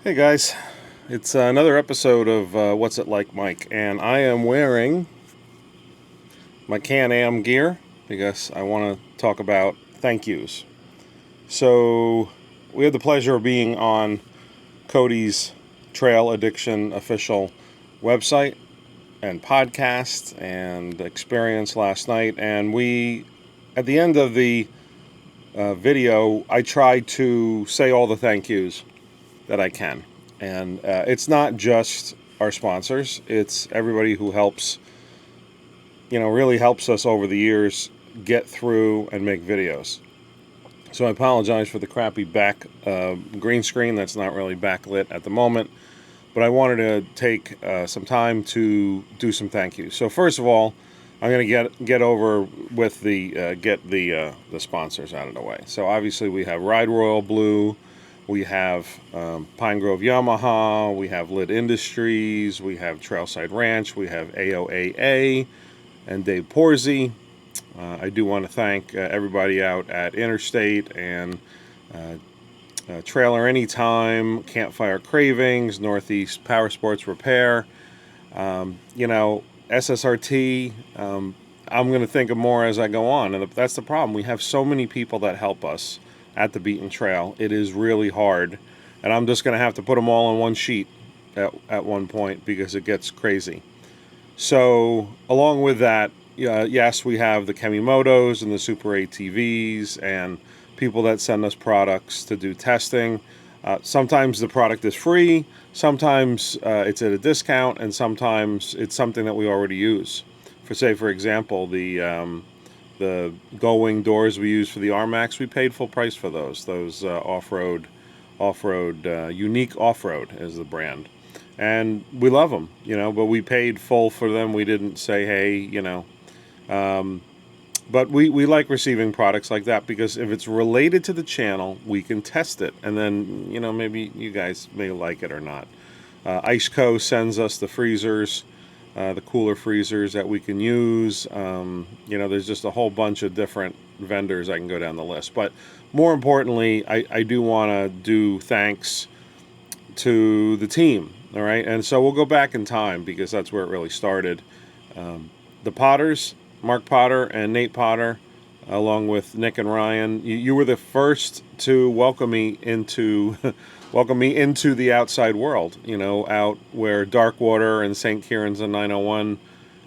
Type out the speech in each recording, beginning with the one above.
Hey guys, it's another episode of What's It Like Mike, and I am wearing my Can-Am gear because I want to talk about thank yous. So, we had the pleasure of being on Cody's Trail Addiction official website and podcast and experience last night, and at the end of the video, I tried to say all the thank yous that I can. And it's not just our sponsors, it's everybody who helps, really helps us over the years get through and make videos. So I apologize for the crappy back green screen that's not really backlit at the moment, but I wanted to take some time to do some thank yous. So first of all, I'm going to get over with the sponsors out of the way. So obviously we have Ride Royal Blue, we have Pine Grove Yamaha, we have Lit Industries, we have Trailside Ranch, we have AOAA, and Dave Porzy. I do want to thank everybody out at Interstate and Trailer Anytime, Campfire Cravings, Northeast Power Sports Repair, SSRT. I'm going to think of more as I go on, and that's the problem. We have so many people that help us at the Beaten Trail. It is really hard, and I'm just going to have to put them all on one sheet at one point because it gets crazy. So along with that, yes, we have the Kemimotos and the Super ATVs and people that send us products to do testing. Sometimes the product is free, sometimes it's at a discount, and sometimes it's something that we already use. For example, the Gullwing doors we use for the RMAX, we paid full price for those. Those off-road, Unique Off-Road is the brand. And we love them, but we paid full for them. We didn't say, hey, but we like receiving products like that because if it's related to the channel, we can test it. And then, maybe you guys may like it or not. IceCo sends us the freezers. The cooler freezers that we can use. There's just a whole bunch of different vendors. I can go down the list. But more importantly, I do want to do thanks to the team. All right. And so we'll go back in time because that's where it really started. The Potters, Mark Potter and Nate Potter, along with Nick and Ryan, you were the first to welcome me into the outside world, out where Darkwater and St. Kieran's and 901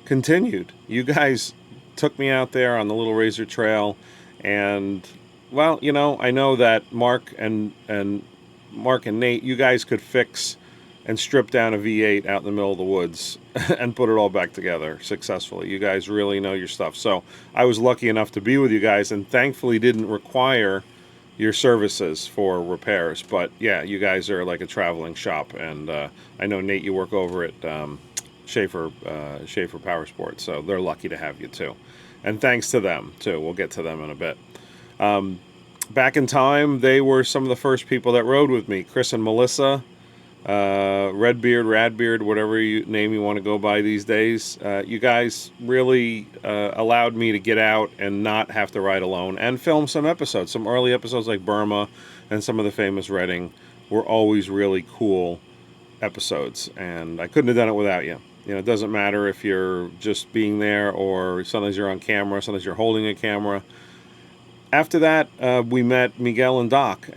continued. You guys took me out there on the Little Razor Trail, and, well, I know that Mark and Nate, you guys could fix and strip down a V8 out in the middle of the woods and put it all back together successfully. You guys really know your stuff. So I was lucky enough to be with you guys and thankfully didn't require your services for repairs. But yeah, you guys are like a traveling shop. And I know, Nate, you work over at Schaefer Power Sports, so they're lucky to have you too. And thanks to them too. We'll get to them in a bit. Back in time, they were some of the first people that rode with me. Chris and Melissa, Redbeard, Radbeard, whatever name you want to go by these days. You guys really allowed me to get out and not have to ride alone and film some episodes. Some early episodes like Burma and some of the famous Redding were always really cool episodes, and I couldn't have done it without you. It doesn't matter if you're just being there or sometimes you're on camera, sometimes you're holding a camera. After that, we met Miguel and Doc,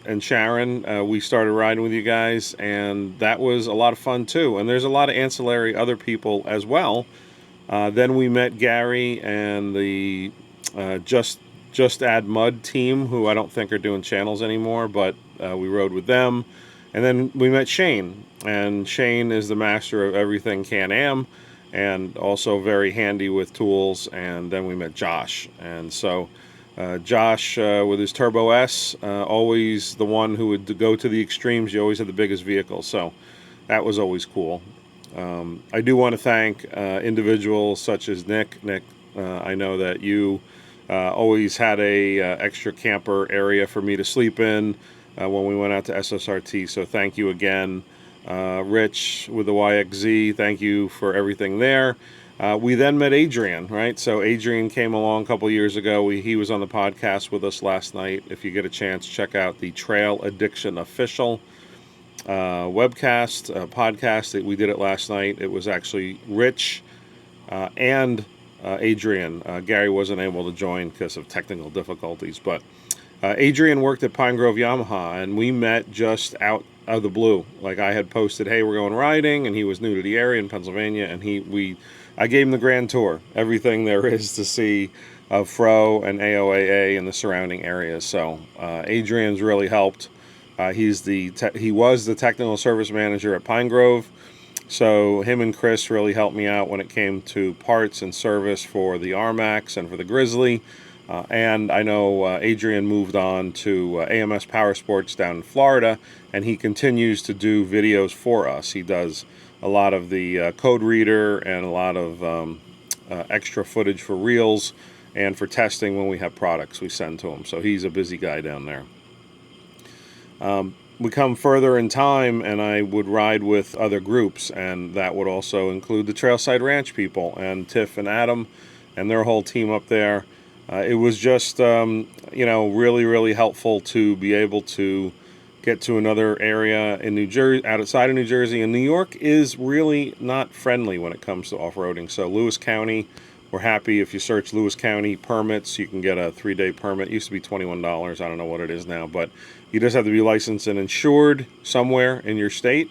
and Sharon. We started riding with you guys, and that was a lot of fun too. And there's a lot of ancillary other people as well. Then we met Gary and the Just Add Mud team, who I don't think are doing channels anymore, but we rode with them. And then we met Shane, and Shane is the master of everything Can-Am and also very handy with tools. And then we met Josh, and so Josh, with his Turbo S, always the one who would go to the extremes. You always had the biggest vehicle, so that was always cool. I do want to thank individuals such as Nick. Nick, I know that you always had a extra camper area for me to sleep in when we went out to SSRT, so thank you again. Rich with the YXZ, thank you for everything there. We then met Adrian, right? So Adrian came along a couple years ago. He was on the podcast with us last night. If you get a chance, check out the Trail Addiction Official webcast, podcast. We did it last night. It was actually Rich and Adrian. Gary wasn't able to join because of technical difficulties, but Adrian worked at Pine Grove Yamaha, and we met just out of the blue. Like, I had posted, "Hey, we're going riding," and he was new to the area in Pennsylvania, and I gave him the grand tour, everything there is to see of Fro and AOAA and the surrounding areas. So Adrian's really helped. He was the technical service manager at Pine Grove. So him and Chris really helped me out when it came to parts and service for the RMAX and for the Grizzly. And I know Adrian moved on to AMS Power Sports down in Florida, and he continues to do videos for us. He does a lot of the code reader and a lot of extra footage for reels and for testing when we have products we send to him. So he's a busy guy down there. We come further in time, and I would ride with other groups, and that would also include the Trailside Ranch people and Tiff and Adam and their whole team up there. It was just, really, really helpful to be able to get to another area in New Jersey, outside of New Jersey. And New York is really not friendly when it comes to off-roading. So Lewis County, we're happy if you search Lewis County permits, you can get a 3-day permit. It used to be $21. I don't know what it is now, but you just have to be licensed and insured somewhere in your state.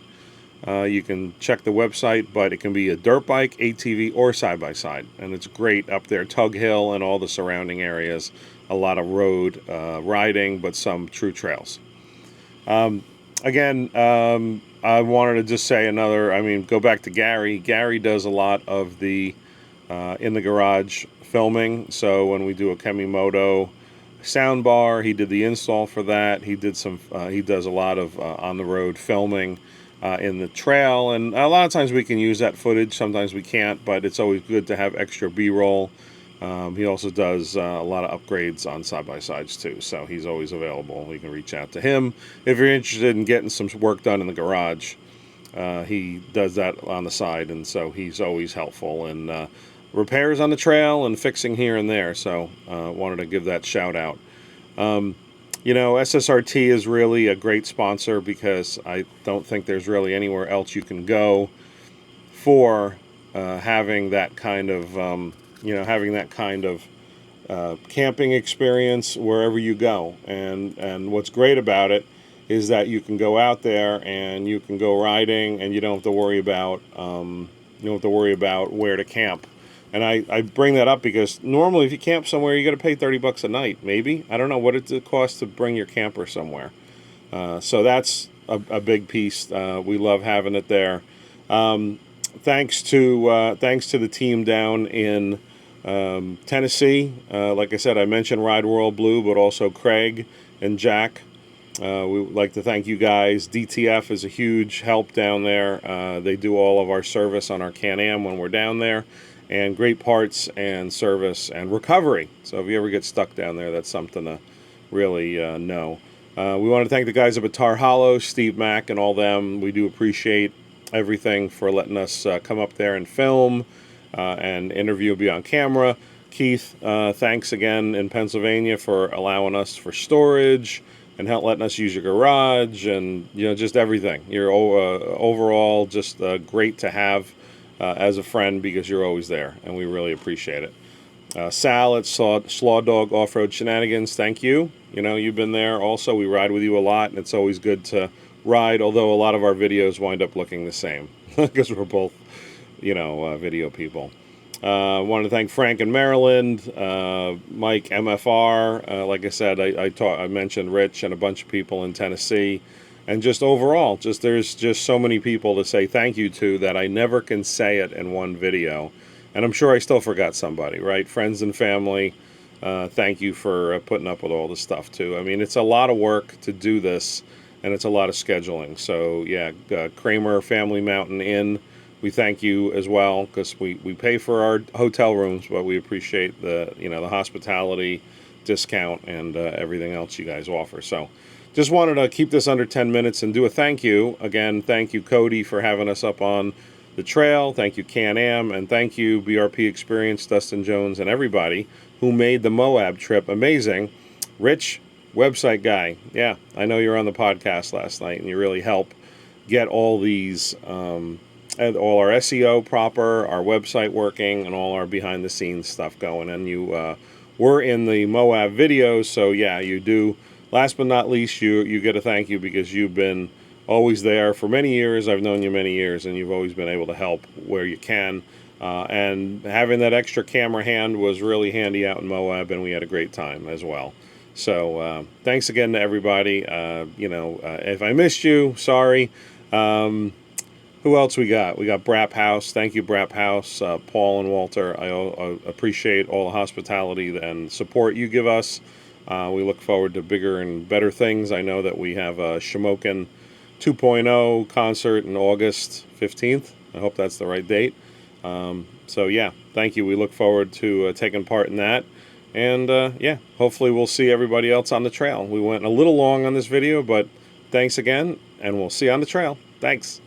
You can check the website, but it can be a dirt bike, ATV, or side-by-side. And it's great up there, Tug Hill and all the surrounding areas. A lot of road riding, but some true trails. Again, I wanted to just say go back to Gary. Gary does a lot of the in the garage filming. So when we do a Kemimoto sound bar, he did the install for that. He does a lot of on-the-road filming in the trail, and a lot of times we can use that footage, sometimes we can't, but it's always good to have extra B-roll. He also does a lot of upgrades on side-by-sides too, so he's always available. You can reach out to him if you're interested in getting some work done in the garage. He does that on the side, and so he's always helpful in repairs on the trail and fixing here and there, so wanted to give that shout out. SSRT is really a great sponsor because I don't think there's really anywhere else you can go for having that kind of, camping experience wherever you go. And what's great about it is that you can go out there and you can go riding, and you don't have to worry about where to camp. And I bring that up because normally if you camp somewhere, you got to pay $30 a night, maybe. I don't know what it costs to bring your camper somewhere. So that's a big piece. We love having it there. Thanks to the team down in Tennessee. Like I said, I mentioned Ride World Blue, but also Craig and Jack. We would like to thank you guys. DTF is a huge help down there. They do all of our service on our Can-Am when we're down there. And great parts and service and recovery. So if you ever get stuck down there, that's something to really know. We want to thank the guys up at Tar Hollow, Steve Mack and all them. We do appreciate everything for letting us come up there and film and interview, be on camera. Keith, thanks again in Pennsylvania for allowing us for storage and letting us use your garage and just everything. You're overall just great to have as a friend because you're always there, and we really appreciate it. Sal at Slaw Dog Off-Road Shenanigans, thank you. You've been there also. We ride with you a lot, and it's always good to ride, although a lot of our videos wind up looking the same because we're both, video people. I want to thank Frank in Maryland, Mike MFR. Like I said, I mentioned Rich and a bunch of people in Tennessee. And just overall, there's just so many people to say thank you to that I never can say it in one video. And I'm sure I still forgot somebody, right? Friends and family, thank you for putting up with all this stuff too. I mean, it's a lot of work to do this, and it's a lot of scheduling. So yeah, Kramer Family Mountain Inn, we thank you as well because we pay for our hotel rooms, but we appreciate the hospitality discount and everything else you guys offer. So just wanted to keep this under 10 minutes and do a thank you. Again, thank you, Cody, for having us up on the trail. Thank you, Can-Am. And thank you, BRP Experience, Dustin Jones, and everybody who made the Moab trip amazing. Rich, website guy. Yeah, I know you were on the podcast last night, and you really help get all these, all our SEO proper, our website working, and all our behind-the-scenes stuff going. And you were in the Moab videos, so yeah, you do. Last but not least, you get a thank you because you've been always there for many years. I've known you many years, and you've always been able to help where you can. And having that extra camera hand was really handy out in Moab, and we had a great time as well. So thanks again to everybody. If I missed you, sorry. Who else we got? We got Brap House. Thank you, Brap House, Paul and Walter. I appreciate all the hospitality and support you give us. We look forward to bigger and better things. I know that we have a Shamokin 2.0 concert on August 15th. I hope that's the right date. So yeah, thank you. We look forward to taking part in that. And yeah, hopefully we'll see everybody else on the trail. We went a little long on this video, but thanks again, and we'll see you on the trail. Thanks.